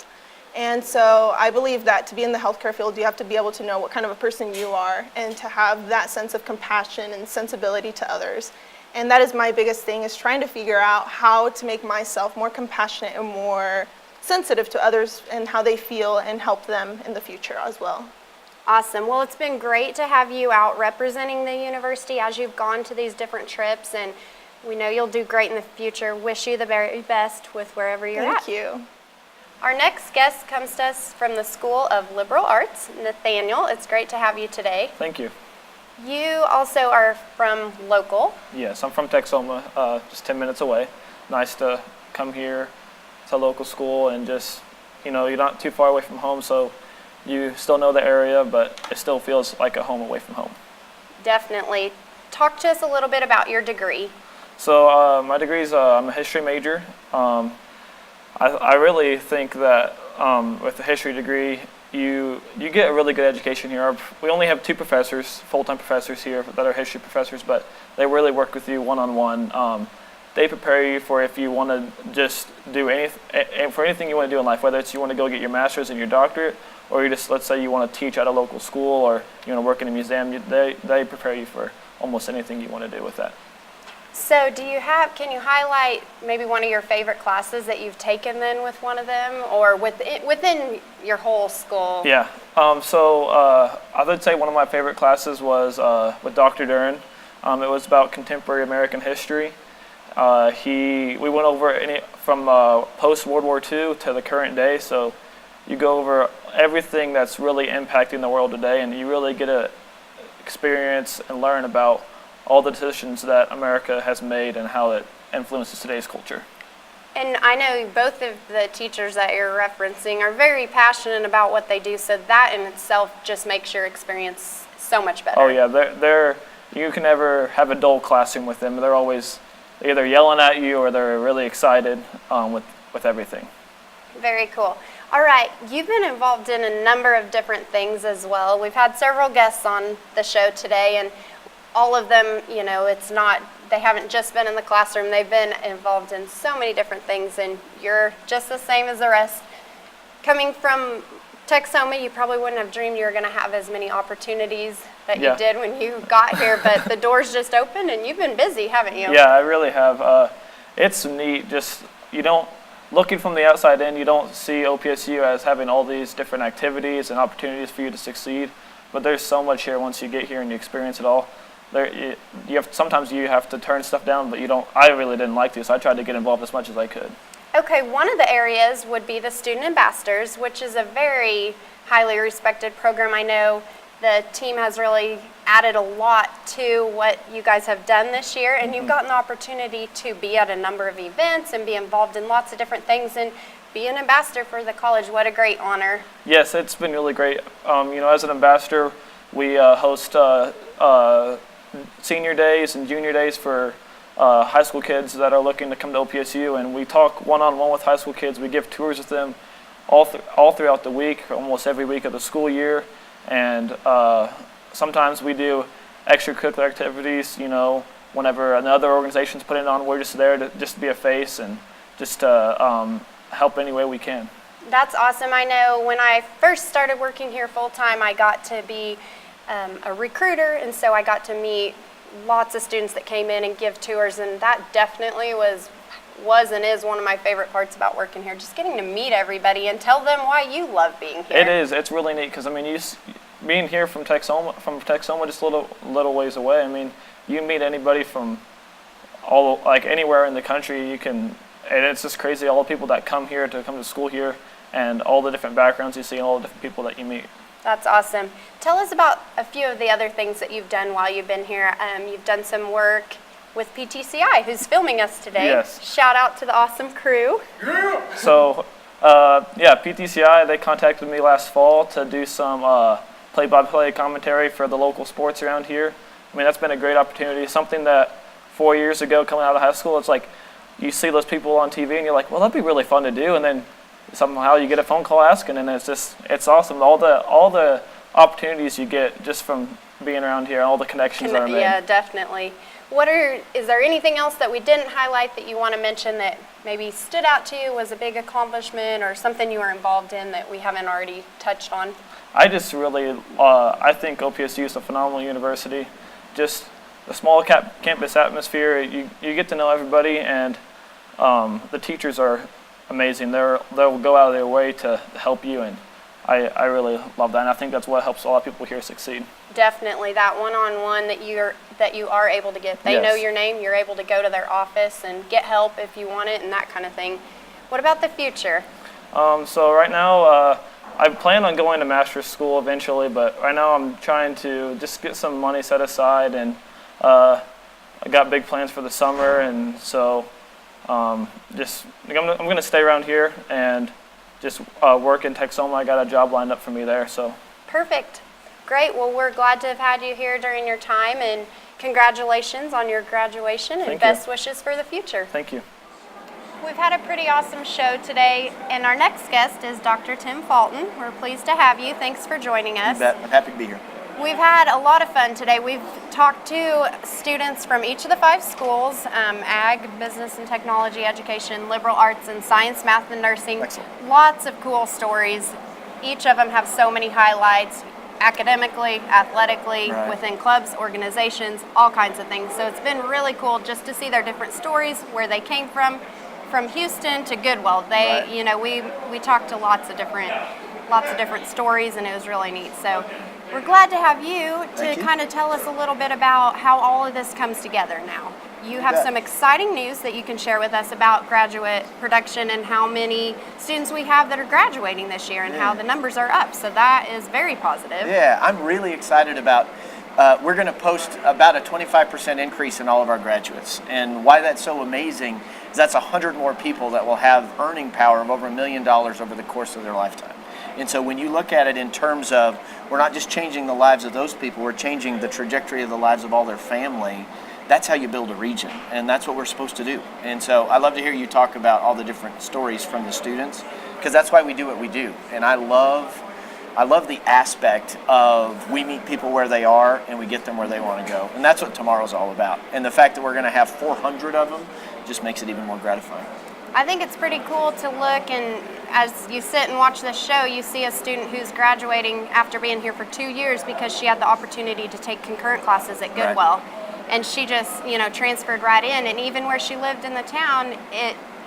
And so I believe that to be in the healthcare field, you have to be able to know what kind of a person you are and to have that sense of compassion and sensibility to others. And that is my biggest thing, is trying to figure out how to make myself more compassionate and more sensitive to others and how they feel and help them in the future as well. Awesome. Well, it's been great to have you out representing the university as you've gone to these different trips, and we know you'll do great in the future. Wish you the very best with wherever you're at. Thank you. Our next guest comes to us from the School of Liberal Arts. Nathaniel, it's great to have you today. Thank you. You also are from local. Yes, I'm from Texoma, just 10 minutes away. Nice to come here to a local school and just, you're not too far away from home, so you still know the area, but it still feels like a home away from home. Definitely. Talk to us a little bit about your degree. So my degree is, I'm a history major. I really think that with a history degree, you get a really good education here. We only have 2 professors, full-time professors here that are history professors, but they really work with you one-on-one. They prepare you for if you want to just do anything you want to do in life, whether it's you want to go get your master's and your doctorate, or you just, let's say you want to teach at a local school or you want to work in a museum, they prepare you for almost anything you want to do with that. So can you highlight maybe one of your favorite classes that you've taken then with one of them, or within your whole school? Yeah, I would say one of my favorite classes was with Dr. Dern. It was about contemporary American history. We went over from post-World War II to the current day, so you go over everything that's really impacting the world today, and you really get to experience and learn about all the decisions that America has made and how it influences today's culture. And I know both of the teachers that you're referencing are very passionate about what they do, so that in itself just makes your experience so much better. Oh yeah, you can never have a dull classroom with them. They're always either yelling at you or they're really excited with everything. Very cool. All right, you've been involved in a number of different things as well. We've had several guests on the show today, and all of them, they haven't just been in the classroom, they've been involved in so many different things, and you're just the same as the rest. Coming from Texoma, you probably wouldn't have dreamed you were going to have as many opportunities that you did when you got here, but the doors just opened and you've been busy, haven't you? Yeah, I really have. It's neat, looking from the outside in, you don't see OPSU as having all these different activities and opportunities for you to succeed, but there's so much here once you get here and you experience it all. Sometimes you have to turn stuff down, but I really didn't like to, so I tried to get involved as much as I could. Okay, one of the areas would be the Student Ambassadors, which is a very highly respected program. I know The team has really added a lot to what you guys have done this year, and you've gotten the opportunity to be at a number of events and be involved in lots of different things and be an ambassador for the college. What a great honor. Yes, it's been really great. As an ambassador, we host senior days and junior days for high school kids that are looking to come to OPSU, and we talk one-on-one with high school kids. We give tours with them all throughout the week, almost every week of the school year, and sometimes we do extracurricular activities. Whenever another organization's putting it on, we're just there to just be a face and just to help any way we can. That's awesome. I know when I first started working here full-time, I got to be a recruiter, and so I got to meet lots of students that came in and give tours, and that definitely was and is one of my favorite parts about working here, just getting to meet everybody and tell them why you love being here. It is. It's really neat because, being here from Texoma, just a little ways away, you meet anybody from anywhere in the country. And it's just crazy, all the people that come to school here and all the different backgrounds you see and all the different people that you meet. That's awesome. Tell us about a few of the other things that you've done while you've been here. You've done some work with PTCI, who's filming us today. Yes. Shout out to the awesome crew. So, PTCI, they contacted me last fall to do some play-by-play commentary for the local sports around here. That's been a great opportunity, something that 4 years ago coming out of high school, it's like you see those people on TV and you're like, well, that'd be really fun to do, and then somehow you get a phone call asking, and it's awesome. All the opportunities you get just from being around here, all the connections that are made. Yeah, definitely. Is there anything else that we didn't highlight that you want to mention that maybe stood out to you, was a big accomplishment, or something you were involved in that we haven't already touched on? I just really, I think OPSU is a phenomenal university. Just the small campus atmosphere, you get to know everybody, and the teachers are amazing. They'll go out of their way to help you, and I really love that, and I think that's what helps a lot of people here succeed. Definitely, that one-on-one that you are able to get. They know your name, you're able to go to their office and get help if you want it and that kind of thing. What about the future? So right now, I plan on going to master's school eventually, but right now I'm trying to just get some money set aside, and I got big plans for the summer, and so I'm going to stay around here and just work in Texoma. I got a job lined up for me there. So perfect. Great. Well, we're glad to have had you here during your time, and congratulations on your graduation, and best wishes for the future. Thank you. We've had a pretty awesome show today, and our next guest is Dr. Tim Fulton. We're pleased to have you. Thanks for joining us. You bet. I'm happy to be here. We've had a lot of fun today. We've talked to students from each of the 5 schools, ag, business and technology, education, liberal arts, and science, math, and nursing. Excellent. Lots of cool stories. Each of them have so many highlights, academically, athletically, within clubs, organizations, all kinds of things. So it's been really cool just to see their different stories, where they came from Houston to Goodwell. We talked to lots of different stories, and it was really neat. So we're glad to have you to kind of tell us a little bit about how all of this comes together now. You have some exciting news that you can share with us about graduate production and how many students we have that are graduating this year, and how the numbers are up. So that is very positive. Yeah, I'm really excited about, we're going to post about a 25% increase in all of our graduates. And why that's so amazing is that's 100 more people that will have earning power of over $1 million over the course of their lifetime. And so when you look at it in terms of, we're not just changing the lives of those people, we're changing the trajectory of the lives of all their family. That's how you build a region, and that's what we're supposed to do. And so I love to hear you talk about all the different stories from the students, because that's why we do what we do. And I love the aspect of we meet people where they are and we get them where they want to go. And that's what tomorrow's all about. And the fact that we're going to have 400 of them just makes it even more gratifying. I think it's pretty cool to look, and as you sit and watch this show, you see a student who's graduating after being here for 2 years because she had the opportunity to take concurrent classes at Goodwell. And she just, transferred right in, and even where she lived in the town,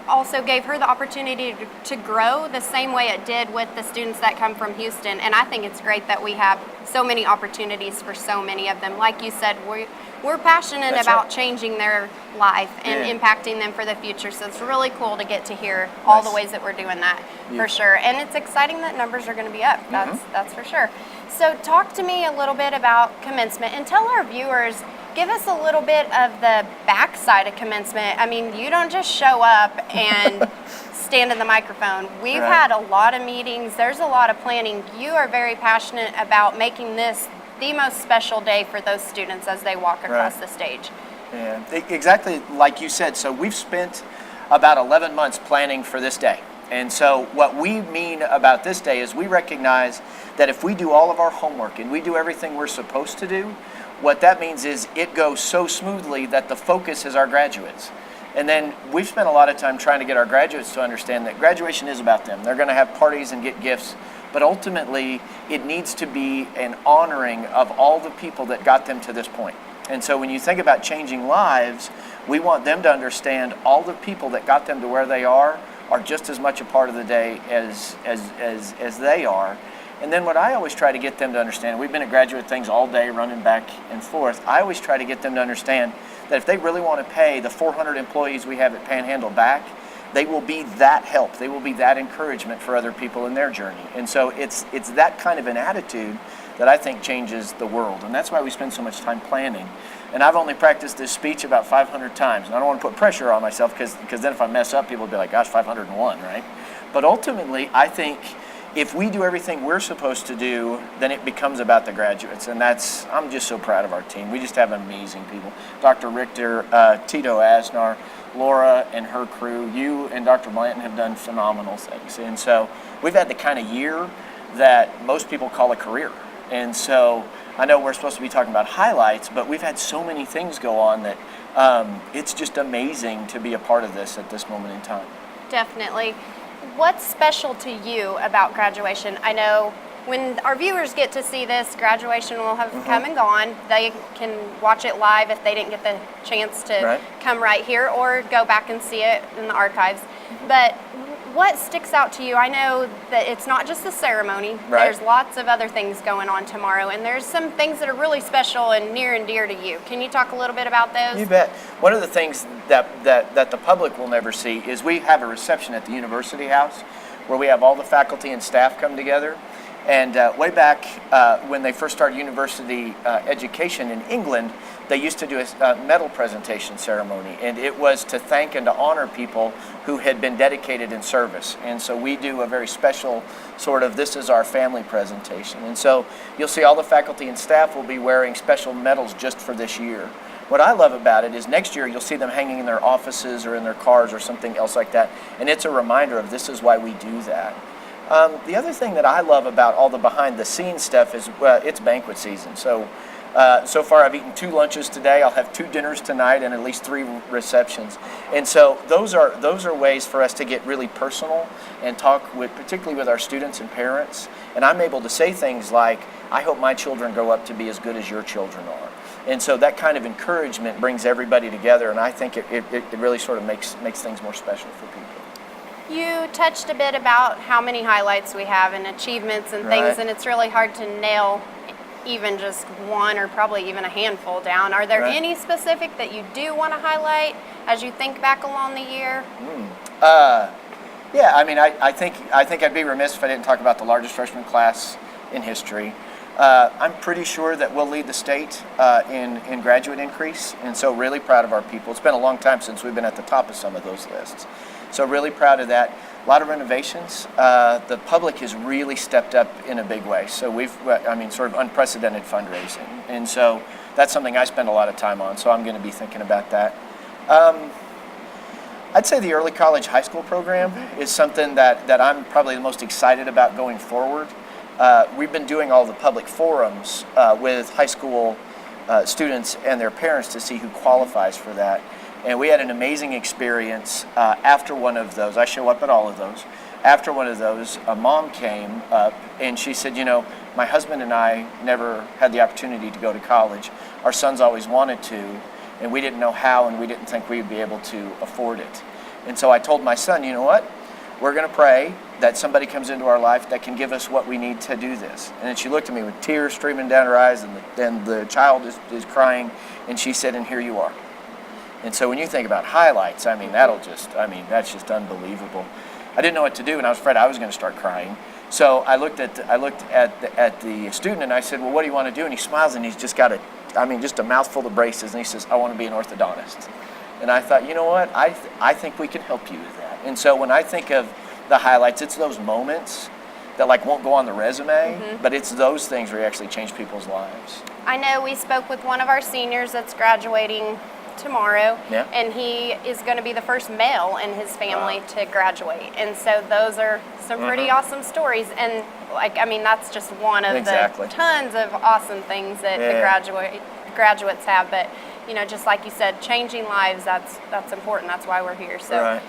also gave her the opportunity to grow the same way it did with the students that come from Houston. And I think it's great that we have so many opportunities for so many of them. Like you said, we're passionate That's about right. changing their life and Yeah. impacting them for the future. So it's really cool to get to hear all the ways that we're doing that for sure. And it's exciting that numbers are going to be up. That's for sure. So talk to me a little bit about commencement and tell our viewers, give us a little bit of the backside of commencement. I mean, you don't just show up and stand in the microphone. We've Right. had a lot of meetings. There's a lot of planning. You are very passionate about making this the most special day for those students as they walk across the stage. Yeah, exactly like you said. So we've spent about 11 months planning for this day. And so what we mean about this day is we recognize that if we do all of our homework and we do everything we're supposed to do, what that means is it goes so smoothly that the focus is our graduates. And then we've spent a lot of time trying to get our graduates to understand that graduation is about them. They're going to have parties and get gifts, but ultimately it needs to be an honoring of all the people that got them to this point. And so when you think about changing lives, we want them to understand all the people that got them to where they are just as much a part of the day as they are. And then what I always try to get them to understand, we've been at graduate things all day running back and forth, I always try to get them to understand that if they really want to pay the 400 employees we have at Panhandle back, they will be that help. They will be that encouragement for other people in their journey. And so it's that kind of an attitude that I think changes the world. And that's why we spend so much time planning. And I've only practiced this speech about 500 times. And I don't want to put pressure on myself because then if I mess up, people will be like, gosh, 501, right? But ultimately, I think if we do everything we're supposed to do, then it becomes about the graduates. And I'm just so proud of our team. We just have amazing people. Dr. Richter, Tito Asnar, Laura and her crew, you and Dr. Blanton have done phenomenal things. And so we've had the kind of year that most people call a career. And so I know we're supposed to be talking about highlights, but we've had so many things go on that it's just amazing to be a part of this at this moment in time. Definitely. What's special to you about graduation? I know when our viewers get to see this, graduation will have come and gone. They can watch it live if they didn't get the chance to come right here, or go back and see it in the archives. But what sticks out to you? I know that it's not just the ceremony. There's lots of other things going on tomorrow, and there's some things that are really special and near and dear to you. Can you talk a little bit about those? You bet. One of the things that the public will never see is we have a reception at the University House where we have all the faculty and staff come together. And way back when they first started university education in England, they used to do a medal presentation ceremony, and it was to thank and to honor people who had been dedicated in service. And so we do a very special sort of this is our family presentation. And so you'll see all the faculty and staff will be wearing special medals just for this year. What I love about it is next year you'll see them hanging in their offices or in their cars or something else like that, and it's a reminder of this is why we do that. The other thing that I love about all the behind-the-scenes stuff is it's banquet season. So far I've eaten 2 lunches today. I'll have 2 dinners tonight and at least 3 receptions. And so those are ways for us to get really personal and talk particularly with our students and parents. And I'm able to say things like, I hope my children grow up to be as good as your children are. And so that kind of encouragement brings everybody together, and I think it really sort of makes things more special for people. You touched a bit about how many highlights we have and achievements and things, and it's really hard to nail even just one or probably even a handful down. Are there any specific that you do want to highlight as you think back along the year? Yeah, I mean, I think I'd be remiss if I didn't talk about the largest freshman class in history. I'm pretty sure that we'll lead the state in graduate increase, and so really proud of our people. It's been a long time since we've been at the top of some of those lists. So really proud of that. A lot of renovations. The public has really stepped up in a big way. So sort of unprecedented fundraising. And so that's something I spend a lot of time on, so I'm going to be thinking about that. I'd say the early college high school program is something that I'm probably the most excited about going forward. We've been doing all the public forums with high school students and their parents to see who qualifies for that. And we had an amazing experience after one of those. I show up at all of those. After one of those, a mom came up and she said, you know, my husband and I never had the opportunity to go to college. Our sons always wanted to, and we didn't know how, and we didn't think we'd be able to afford it. And so I told my son, you know what? We're going to pray that somebody comes into our life that can give us what we need to do this. And then she looked at me with tears streaming down her eyes, and the child is crying, and she said, and here you are. And so when you think about highlights, I mean, that's just unbelievable. I didn't know what to do, and I was afraid I was going to start crying. So I looked at the student, and I said, well, what do you want to do? And he smiles, and he's just got just a mouthful of braces, and he says, I want to be an orthodontist. And I thought, you know what? I think we can help you with that. And so when I think of the highlights, it's those moments that like won't go on the resume, but it's those things where you actually change people's lives. I know we spoke with one of our seniors that's graduating tomorrow, Yeah. and he is going to be the first male in his family to graduate. And so those are some pretty awesome stories. And that's just one of Exactly. the tons of awesome things that the graduates have. But just like you said, changing lives, that's important. That's why we're here. So. Right.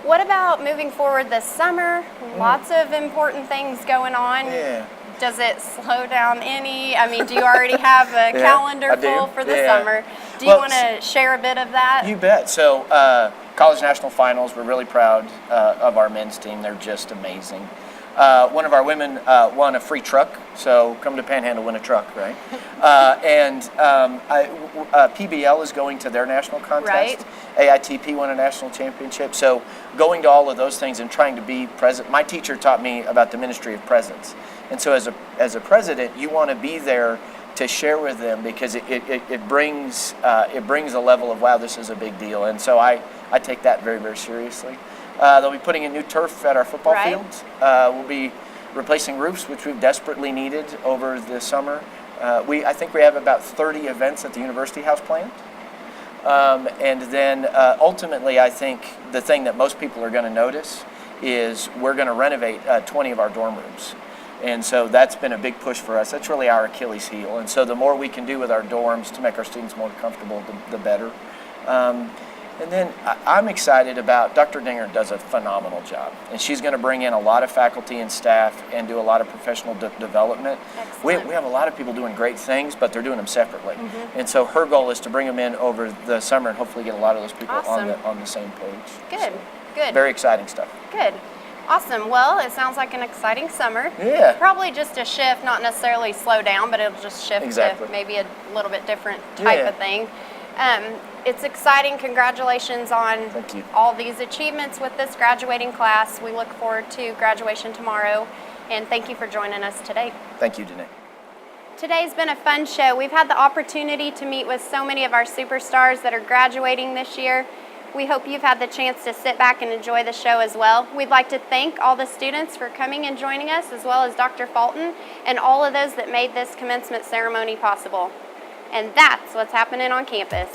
What about moving forward this summer? Lots of important things going on. Yeah. Does it slow down any? Do you already have a calendar I do. full for the Yeah. summer? Do you want to share a bit of that? You bet. So college national finals, we're really proud of our men's team. They're just amazing. One of our women won a free truck, so come to Panhandle, win a truck, right? PBL is going to their national contest. Right. AITP won a national championship. So going to all of those things and trying to be present. My teacher taught me about the ministry of presence. And so as a president, you want to be there to share with them because it brings a level of, wow, this is a big deal. And so I take that very, very seriously. They'll be putting in new turf at our football fields. We'll be replacing roofs, which we've desperately needed over the summer. I think we have about 30 events at the University House planned. And then ultimately, I think the thing that most people are going to notice is we're going to renovate 20 of our dorm rooms. And so that's been a big push for us. That's really our Achilles heel. And so the more we can do with our dorms to make our students more comfortable, the better. And then I'm excited about, Dr. Dinger does a phenomenal job. And she's going to bring in a lot of faculty and staff and do a lot of professional development. We have a lot of people doing great things, but they're doing them separately. And so her goal is to bring them in over the summer and hopefully get a lot of those people on the same page. Good. Very exciting stuff. Good. Awesome. Well, it sounds like an exciting summer. Yeah. Probably just a shift, not necessarily slow down, but it'll just shift to maybe a little bit different type of thing. It's exciting. Congratulations on all these achievements with this graduating class. We look forward to graduation tomorrow, and thank you for joining us today. Thank you, Danae. Today's been a fun show. We've had the opportunity to meet with so many of our superstars that are graduating this year. We hope you've had the chance to sit back and enjoy the show as well. We'd like to thank all the students for coming and joining us, as well as Dr. Fulton and all of those that made this commencement ceremony possible. And that's what's happening on campus.